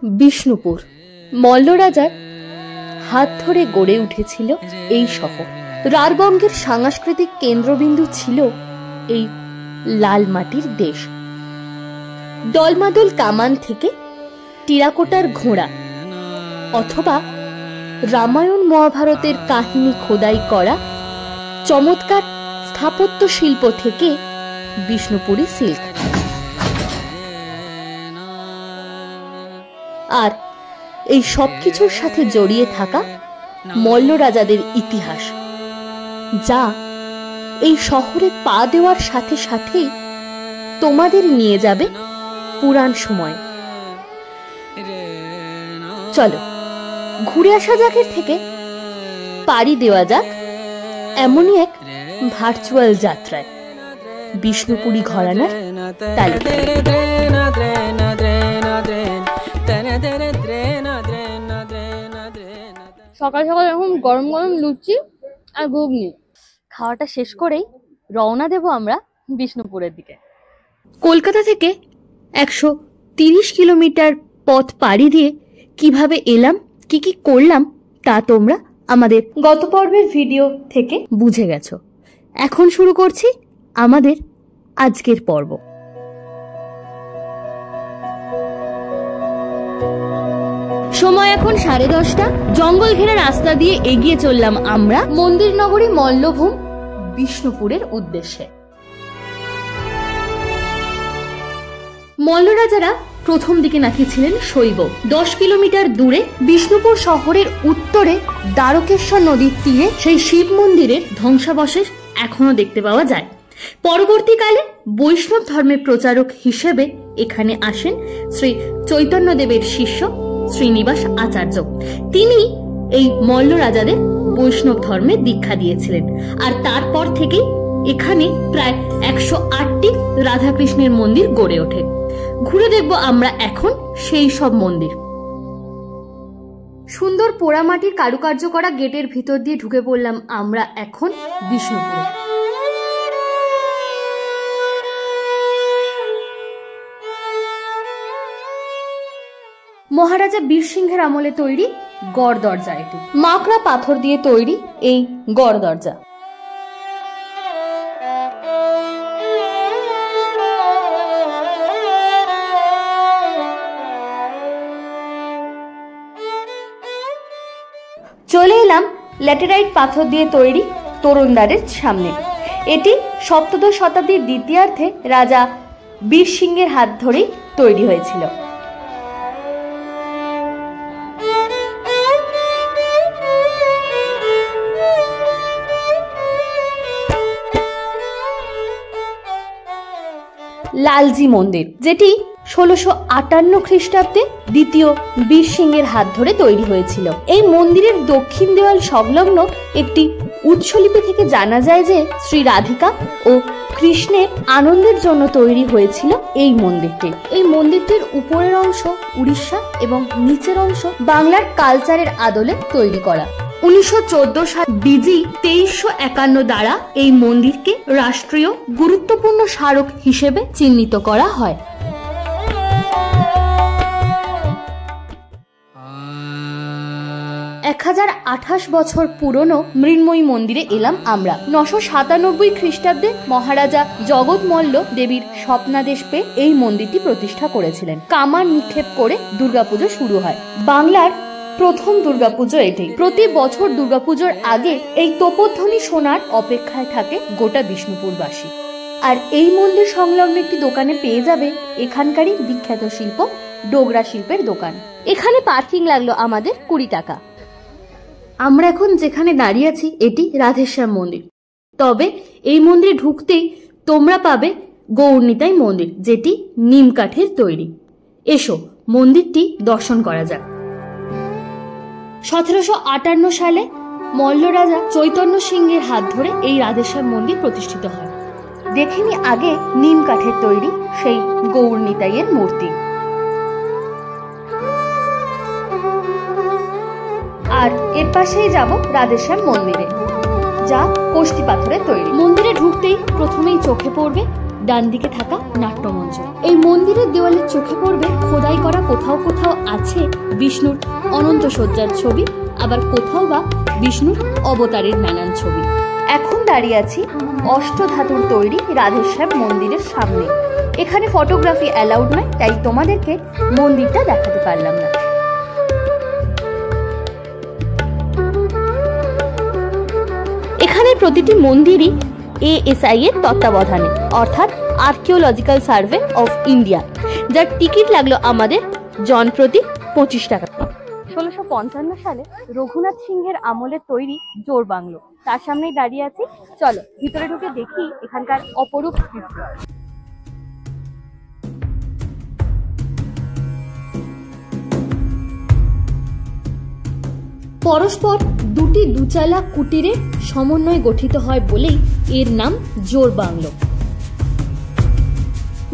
বিষ্ণুপুর মল্ল রাজার হাত ধরে গড়ে উঠেছিল এই শহর। রারবঙ্গের সাংস্কৃতিক কেন্দ্রবিন্দু ছিল এই লাল মাটির দেশ। দলমাদল কামান থেকে টেরাকোটার ঘোড়া অথবা রামায়ণ মহাভারতের কাহিনী খোদাই করা চমৎকার স্থাপত্য শিল্প থেকে বিষ্ণুপুরী সিল্ক, আর এই সবকিছুর সাথে জড়িয়ে থাকা মল্ল রাজাদের ইতিহাস, যা এই শহরে পা দেওয়ার সাথে সাথেই তোমাদের নিয়ে যাবে পুরাণ সময়। চলো ঘুরে আসা যাক, এর থেকে পাড়ি দেওয়া যাক এমনই এক ভার্চুয়াল যাত্রায় বিষ্ণুপুরী ঘরানার তালিকায়। সকাল সকাল এখন গরম গরম লুচি আর ঘুগনি খাওয়াটা শেষ করেই রওনা দেব আমরা বিষ্ণুপুরের দিকে। কলকাতা থেকে 130 কিলোমিটার পথ পাড়ি দিয়ে কিভাবে এলাম, কি কি করলাম তা তোমরা আমাদের গত পর্বের ভিডিও থেকে বুঝে গেছো। এখন শুরু করছি আমাদের আজকের পর্ব। সময় এখন 10:30। জঙ্গল ঘেরা রাস্তা দিয়ে এগিয়ে চললাম আমরা মন্দির নগরী মল্লভূম বিষ্ণুপুরের উদ্দেশ্যে। মল্ল রাজারা প্রথম দিকে নাকি ছিলেন শৈব। 10 কিলোমিটার দূরে বিষ্ণুপুর শহরের উত্তরে দ্বারকেশ্বর নদীর তীরে সেই শিব মন্দিরের ধ্বংসাবশেষ এখনো দেখতে পাওয়া যায়। পরবর্তীকালে বৈষ্ণব ধর্মের প্রচারক হিসেবে এখানে আসেন শ্রী চৈতন্যদেবের শিষ্য শ্রীনিবাস আচার্য। তিনি এই মল্ল রাজাদের বৈষ্ণব ধর্মে দীক্ষা দিয়েছিলেন, আর তারপর থেকেই এখানে প্রায় 108টি রাধাকৃষ্ণের মন্দির গড়ে ওঠে। ঘুরে দেখব আমরা এখন সেই সব মন্দির। সুন্দর পোড়ামাটির কারুকার্য করা গেটের ভিতর দিয়ে ঢুকে পড়লাম আমরা এখন বিষ্ণুপুরে। মহারাজা বীরসিংহের আমলে তৈরি গড় দরজা এটি। মাকড়া পাথর দিয়ে তৈরি এই গড় দরজা। চলে এলাম ল্যাটেরাইট পাথর দিয়ে তৈরি তোরণদ্বারের সামনে। এটি সপ্তদশ শতাব্দীর দ্বিতীয়ার্ধে রাজা বীরসিংহের হাত ধরেই তৈরি হয়েছিল। লালজি মন্দির, যেটি 1658 খ্রিস্টাব্দে দ্বিতীয় বীরসিংহের হাত ধরে তৈরি হয়েছিল। এই মন্দিরের দক্ষিণ দেওয়াল সংলগ্ন একটি উৎসলিপি থেকে জানা যায় যে শ্রী রাধিকা ও কৃষ্ণের আনন্দের জন্য তৈরি হয়েছিল এই মন্দিরটি। এই মন্দিরটির উপরের অংশ উড়িষ্যা এবং নিচের অংশ বাংলার কালচারের আদলে তৈরি করা। 1914 সাল বিজি 2351 দ্বারা এই মন্দিরকে রাষ্ট্রীয় গুরুত্বপূর্ণ স্মারক হিসেবে চিহ্নিত করা হয়। এক 1028 বছর পুরনো মৃন্ময়ী মন্দিরে এলাম আমরা। 997 খ্রিস্টাব্দে মহারাজা জগৎ মল্ল দেবীর স্বপ্নাদেশ পেয়ে এই মন্দিরটি প্রতিষ্ঠা করেছিলেন। কামান নিক্ষেপ করে দুর্গাপুজো শুরু হয়। বাংলার প্রথম দুর্গাপুজো এটি। প্রতি বছর দুর্গাপুজোর আগে এই তোপধ্বনি শোনার অপেক্ষায় থাকে গোটা বিষ্ণুপুরবাসী। আর এই মন্দির সংলগ্ন একটি দোকানে পেয়ে যাবে এখানকারই বিখ্যাত শিল্প ডোগরা শিল্পের দোকান। এখানে পার্কিং লাগলো আমাদের 20 টাকা। আমরা এখন যেখানে দাঁড়িয়ে আছি এটি রাধেশ্যাম মন্দির। তবে এই মন্দিরে ঢুকতেই তোমরা পাবে গৌরনিতাই মন্দির, যেটি নিম কাঠের তৈরি। এসো মন্দিরটি দর্শন করা যাক। 1758 সালে মল্ল রাজা চৈতন্য সিংহের হাত ধরে এই রাধেশ্যাম মন্দির প্রতিষ্ঠিত হয়। দেখিনি আগে নিম কাঠের তৈরি সেই গৌরনিতাইয়ের মূর্তি। আর এর পাশেই যাব রাধেশ্যাম মন্দিরে, যা কোষ্টি পাথরের তৈরি। মন্দিরে ঢুকতেই প্রথমেই চোখে পড়বে ডান দিকে থাকা নাট্যমঞ্চ। এই মন্দিরের দেওয়ালে চোখে পড়বে খোদাই করা কোথাও কোথাও আছে বিষ্ণুর অনন্ত শয্যার ছবি, আবার কোথাও বা বিষ্ণুর অবতারের নানান ছবি। এখন দাঁড়িয়ে আছি অষ্টধাতুর তৈরি রাধেশ্যাম মন্দিরের সামনে। এখানে ফটোগ্রাফি অ্যালাউড নয়, তাই তোমাদেরকে মন্দিরটা দেখাতে পারলাম না। এখানে প্রতিটি মন্দিরই ASI এর তত্ত্বাবধানে, অর্থাৎ আর্কিওলজিক্যাল সার্ভে অফ ইন্ডিয়া, যার টিকিট লাগলো আমাদের জনপ্রতি 25 টাকা। 1655 সালে রঘুনাথ সিংহের আমলে তৈরি জোর বাংলো, তার সামনেই দাঁড়িয়ে আছি। চলো ভিতরে ঢুকে দেখি এখানকার অপরূপ দৃশ্য। পরস্পর দুটি দুচালা কুটিরের সমন্বয়ে গঠিত হয় বলেই এর নাম জোর বাংলো।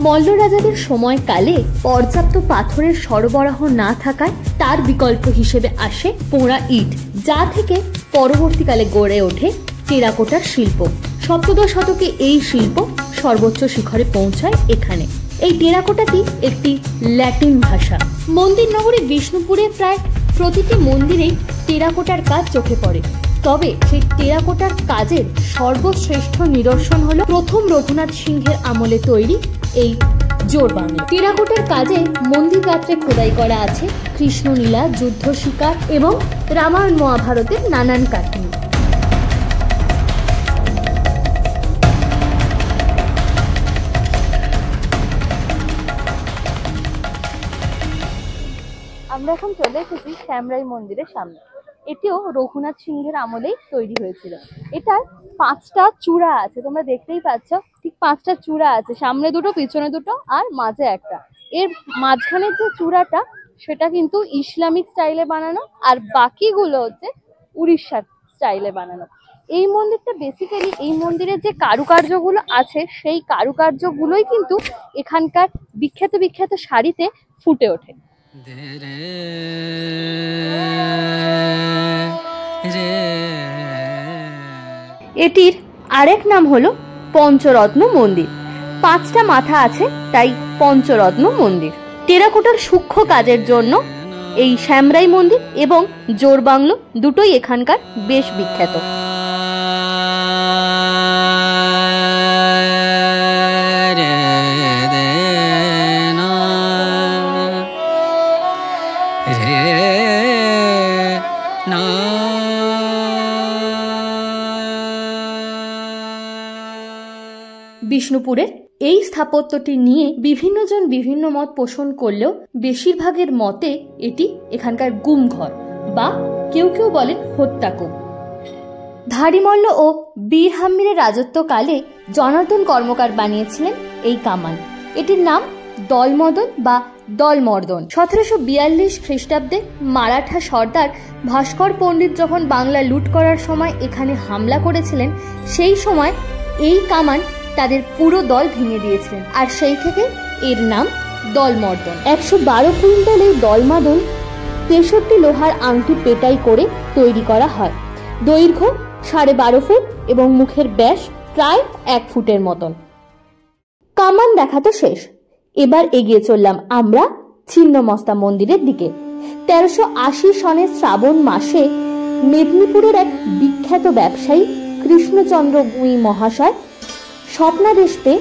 মল্ল রাজাদের সময়কালে পর্যাপ্ত পাথরের সরবরাহ না থাকায় তার বিকল্প হিসেবে আসে পোড়া ইট, যা থেকে পরবর্তীকালে গড়ে ওঠে টেরাকোটার শিল্প। সপ্তদশ শতকে এই শিল্প সর্বোচ্চ শিখরে পৌঁছায় এখানে। এই টেরাকোটাটি একটি ল্যাটিন ভাষা। মন্দির নগরী বিষ্ণুপুরে প্রায় প্রতিটি মন্দিরেই টেরাকোটার কাজ চোখে পড়ে, তবে সেই টেরাকোটার কাজের সর্বশ্রেষ্ঠ নিদর্শন হলো প্রথম রঘুনাথ সিংহের আমলে তৈরি এই জোর বাংলো। টেরাকোটার কাজে মন্দির গাত্রে খোদাই করা আছে কৃষ্ণলীলা, যুদ্ধ শিকার এবং রামায়ণ মহাভারতের নানান কাহিনী। আমরা এখন চলে এসেছি শ্যামরাই মন্দিরের সামনে। এটিও রঘুনাথ সিংহের আমলেই তৈরি হয়েছিল। এটার 5টা চূড়া আছে, তোমরা দেখতেই পাচ্ছ, ঠিক 5টা চূড়া আছে, সামনে দুটো, পিছনে দুটো আর মাঝে একটা। এর মাঝখানের যে চূড়াটা সেটা কিন্তু ইসলামিক স্টাইলে বানানো, আর বাকিগুলো হচ্ছে উড়িষ্যার স্টাইলে বানানো। এই মন্দিরটা বেসিক্যালি, এই মন্দিরের যে কারুকার্যগুলো আছে সেই কারুকার্যগুলোই কিন্তু এখানকার বিখ্যাত বিখ্যাত শাড়িতে ফুটে ওঠে। এটির আরেক নাম হলো পঞ্চরত্ন মন্দির। 5টা মাথা আছে, তাই পঞ্চরত্ন মন্দির। টেরাকোটার সূক্ষ্ম কাজের জন্য এই শ্যামরাই মন্দির এবং জোর বাংলো দুটোই এখানকার বেশ বিখ্যাত। বিষ্ণুপুরের এই স্থাপত্যটি নিয়ে বিভিন্নজন বিভিন্ন মত পোষণ করলেও বেশিরভাগের মতে এটি এখানকার গুমঘর বা কেউ কেউ বলেন হত্যাকূপ। ধারিমল্ল ও বীর হাম্মিরের রাজত্বকালে জনার্দন কর্মকার বানিয়েছিলেন এই কামান। এটির নাম দলমদন বা দলমর্দন। 1742 খ্রিস্টাব্দে মারাঠা সর্দার ভাস্কর পণ্ডিত যখন বাংলা লুট করার সময় এখানে হামলা করেছিলেন, সেই সময় এই কামান তাদের পুরো দল ভেঙে দিয়েছিলেন, আর সেই থেকে এর নাম দলমর্দন। 112 কুইন্টাল এই দলমাদন 63 লোহার আংটি পেটাই করে তৈরি করা হয়। দৈর্ঘ্য 12.5 ফুট এবং মুখের ব্যাস প্রায় 1 ফুটের মতন। কামান দেখা তো শেষ, এবার এগিয়ে চললাম আমরা ছিন্নমস্তা মন্দিরের দিকে। 1380 সনের শ্রাবণ মাসে মেদিনীপুরের এক বিখ্যাত ব্যবসায়ী কৃষ্ণচন্দ্র গুই মহাশয় স্বপ্নাদেশ পেয়ে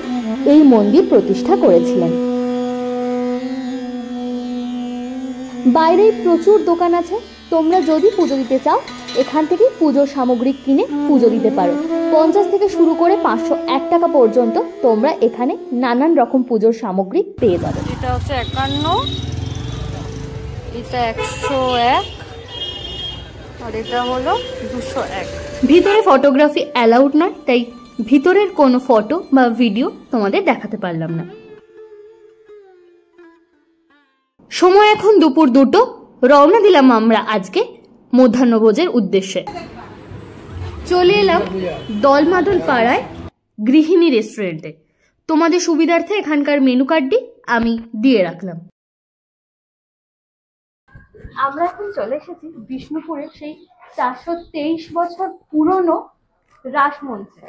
এই মন্দির প্রতিষ্ঠা করেছিলেন। বাইরে প্রচুর দোকান আছে, তোমরা যদি পুজো দিতে চাও এখান থেকে পুজোর সামগ্রী কিনে পুজো দিতে পারো। 50 থেকে শুরু করে 501 টাকা পর্যন্ত তোমরা এখানে নানান রকম পুজোর সামগ্রী পেয়ে যাবে। এটা হচ্ছে 51, এটা 101 আর এটা হলো 201। ভিতরে ফটোগ্রাফি অ্যালাউড নয়, তাই ভিতরের কোনো ফটো বা ভিডিও তোমাদের দেখাতে পারলাম না। সময় এখন দুপুর 2টো। রওনা দিলাম আমরা আজকে মধ্যাহ্নভোজের উদ্দেশ্যে। চলে এলাম দলমাদন পাড়ায় গৃহিণী রেস্টুরেন্টে। তোমাদের সুবিধার্থে এখানকার মেনু কার্ডটি আমি দিয়ে রাখলাম। আমরা এখন চলে এসেছি বিষ্ণুপুরের সেই 423 বছর পুরনো রাসমঞ্চে।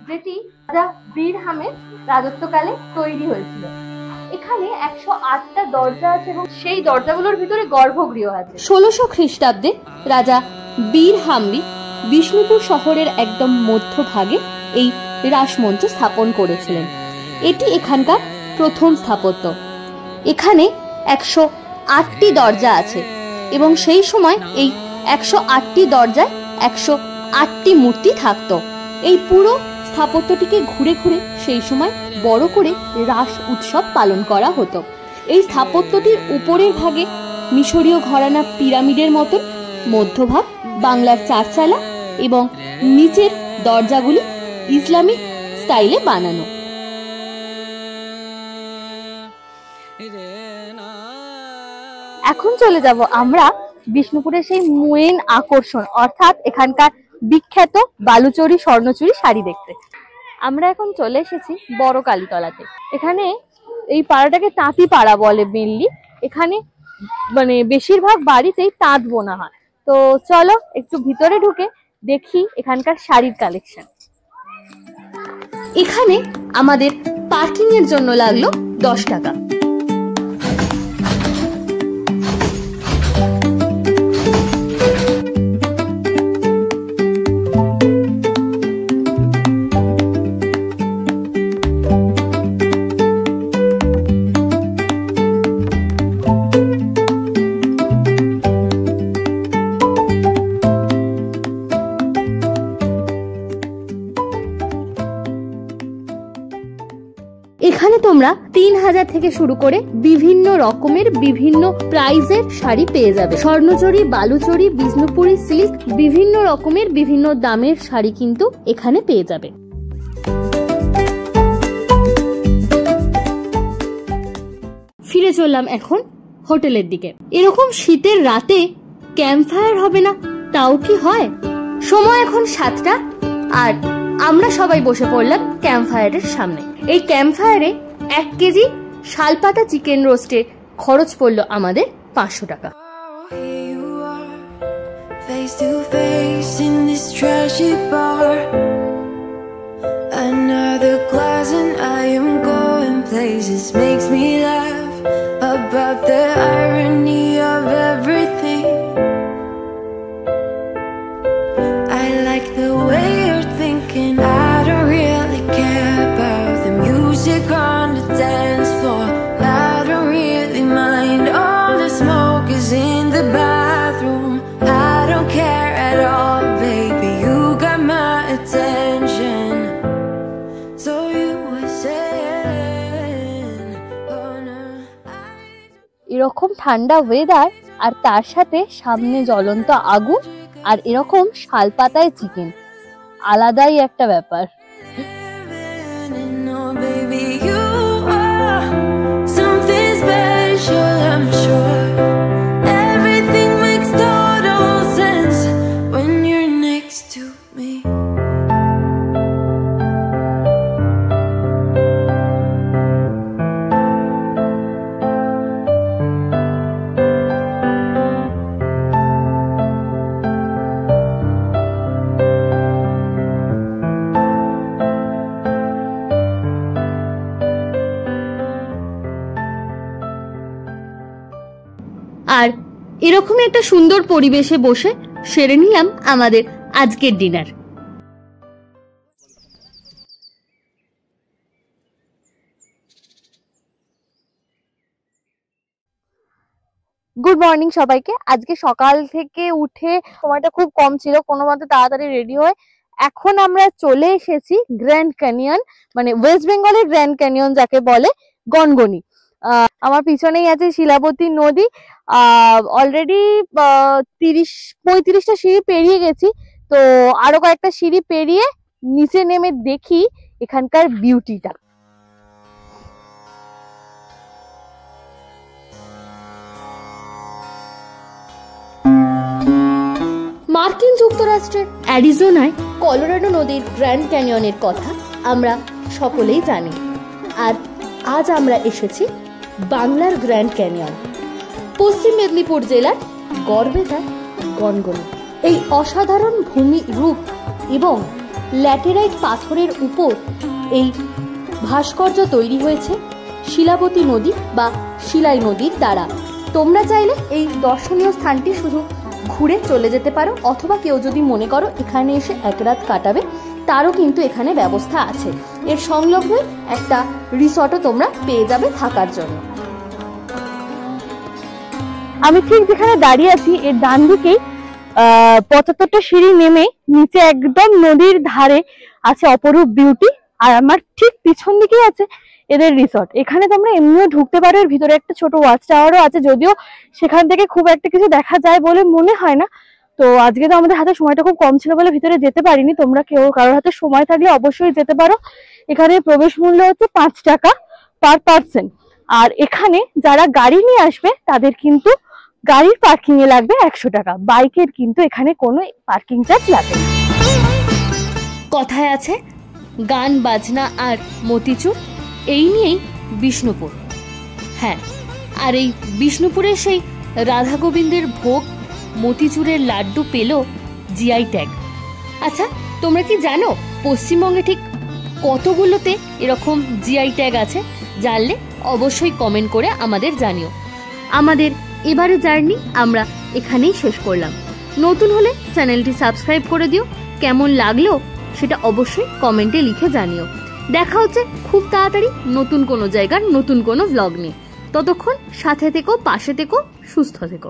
যেটি রাজা বীর হামের রাজত্বকালে তৈরি হয়েছিল। এখানে 108টা দরজা আছে এবং সেই দরজাগুলোর ভিতরে গর্ভগৃহ আছে। 1600 খ্রিস্টাব্দে রাজা বীর হাম্বি বিষ্ণুপুর শহরের একদম মধ্যভাগে এই রাসমঞ্চ স্থাপন করেছিলেন। এটি এখানকার প্রথম স্থাপত্য। এখানে 108টি দরজা আছে এবং সেই সময় এই 108টি দরজায় 108টি মূর্তি থাকতো। এই পুরো স্থাপত্যটিকে ঘুরে ঘুরে সেই সময় বড় করে রাস উৎসব পালন করা হতো। এই স্থাপত্যটির উপরের ভাগে মিশরীয় ঘরানা পিরামিডের মতন, মধ্যভাগ বাংলার চারচালা এবং নিচের দরজাগুলি ইসলামিক স্টাইলে বানানো। এখন চলে যাব আমরা বিষ্ণুপুরের সেই মেইন আকর্ষণ অর্থাৎ এখানকার বিখ্যাত বালুচরী স্বর্ণচুরি শাড়ি দেখতে। আমরা এখন চলে এসেছি বড় কালীতলাতে। এখানে এই পাড়াটাকে তাঁতি পাড়া বলে মেনলি। এখানে মানে বেশিরভাগ বাড়িতেই তাঁত বোনা হয়। তো চলো একটু ভিতরে ঢুকে দেখি এখানকার শাড়ির কালেকশন। এখানে আমাদের পার্কিং এর জন্য লাগলো 10 টাকা। এখানে তোমরা 3000 থেকে শুরু করে বিভিন্ন রকমের বিভিন্ন প্রাইজের শাড়ি পেয়ে যাবে। স্বর্ণচরী, বালুচরী, বিষ্ণুপুরি সিল্ক, বিভিন্ন রকমের বিভিন্ন দামের শাড়ি কিন্তু এখানে পেয়ে যাবে। ফিরে চললাম এখন হোটেলের দিকে। এরকম শীতের রাতে ক্যাম্পফায়ার হবে না তাও কি হয়? সময় এখন 7টা আর আমরা সবাই বসে পড়লাম ক্যাম্পফায়ারের সামনে। এই ক্যাম্পফায়ারে 1 কেজি শালপাতা চিকেন রোস্টের খরচ পড়লো আমাদের 500 টাকা। Face to face in this trashy bar, another glass and I am going places, makes me laugh about the irony of everything. I like the way you're thinking, I don't really care about the music on the dance floor, I don't really mind all the smoke is in the bathroom, I don't care at all, baby, you got my attention. So you were saying, oh no, এরকম ঠান্ডা weather আর তার সাথে সামনে জ্বলন্ত আগুন আর এরকম শালপাতায় chicken, আলাদাই একটা ব্যাপার। আর এরকম একটা সুন্দর পরিবেশে বসে সেরে নিলাম আমাদের আজকের ডিনার। গুড মর্নিং সবাইকে। আজকে সকাল থেকে উঠে সময়টা খুব কম ছিল, কোনো মতে তাড়াতাড়ি রেডি হয়ে এখন আমরা চলে এসেছি গ্র্যান্ড ক্যানিয়ন, মানে ওয়েস্ট বেঙ্গলের গ্র্যান্ড ক্যানিয়ন যাকে বলে, গনগনি। আমার পিছনেই আছে শিলাবতী নদী। অলরেডি 30-35টা সিঁড়ি পেরিয়ে গেছি, তো আরো কয়েকটা সিঁড়ি পেরিয়ে নিচে নেমে দেখি এখানকার বিউটিটা। মার্কিন যুক্তরাষ্ট্রের অ্যারিজোনায় কলোরাডো নদীর গ্র্যান্ড ক্যানিয়নের কথা আমরা সকলেই জানি, আর আজ আমরা এসেছি বাংলার গ্র্যান্ড ক্যানিয়ন, পশ্চিম মেদিনীপুর জেলার গড়বেতার গনগনি। এই অসাধারণ ভূমি রূপ এবং ল্যাটেরাইট পাথরের উপর এই ভাস্কর্য তৈরি হয়েছে শিলাবতী নদী বা শিলাই নদীর দ্বারা। তোমরা চাইলে এই দর্শনীয় স্থানটি শুধু ঘুরে চলে যেতে পারো, অথবা কেউ যদি মনে করো এখানে এসে এক রাত কাটাবে, তারও কিন্তু এখানে ব্যবস্থা আছে। এর সংলগ্ন একটা রিসর্টও তোমরা পেয়ে যাবে থাকার জন্য। আমি ঠিক যেখানে দাঁড়িয়ে আছি এর ডান দিকেই 75টা সিঁড়ি নেমে নিচে একদম নদীর ধারে আছে অপরূপ বিউটি, আর আমার ঠিক পিছন দিকেই আছে এদের রিসর্ট। এখানে তোমরা এমনিও ঢুকতে পারো, এর ভিতরে একটা ছোট ওয়াচ টাওয়ারও আছে, যদিও সেখান থেকে খুব একটা কিছু দেখা যায় বলে মনে হয় না। তো আজকে তো আমাদের হাতে সময়টা খুব কম ছিল বলে ভিতরে যেতে পারিনি। তোমরা কেউ কারোর হাতে সময় থাকলে অবশ্যই যেতে পারো। এখানে প্রবেশ মূল্য হচ্ছে 5 টাকা পার পার্সন। আর এখানে যারা গাড়ি নিয়ে আসবে তাদের কিন্তু গাড়ির পার্কিং এ লাগবে 100 টাকা, বাইকের কিন্তু এখানে কোনো পার্কিং চার্জ লাগবে না। কথায় আছে গান বাজনা আর মতিচুর, এই নিয়েই বিষ্ণুপুর। হ্যাঁ, আর এই বিষ্ণুপুরের সেই রাধা গোবিন্দের ভোগ মতিচুরের লাড্ডু পেল জিআই ট্যাগ। আচ্ছা, তোমরা কি জানো পশ্চিমবঙ্গে ঠিক কতগুলোতে এরকম জিআই ট্যাগ আছে? জানলে অবশ্যই কমেন্ট করে আমাদের জানিও। আমাদের এবারে জার্নি আমরা এখানেই শেষ করলাম। নতুন হলে চ্যানেলটি সাবস্ক্রাইব করে দিও। কেমন লাগলো সেটা অবশ্যই কমেন্টে লিখে জানিও। দেখা হচ্ছে খুব তাড়াতাড়ি নতুন কোনো জায়গার নতুন কোনো ভ্লগ নিয়ে। ততক্ষণ সাথে থেকো, পাশে থেকো, সুস্থ থেকো।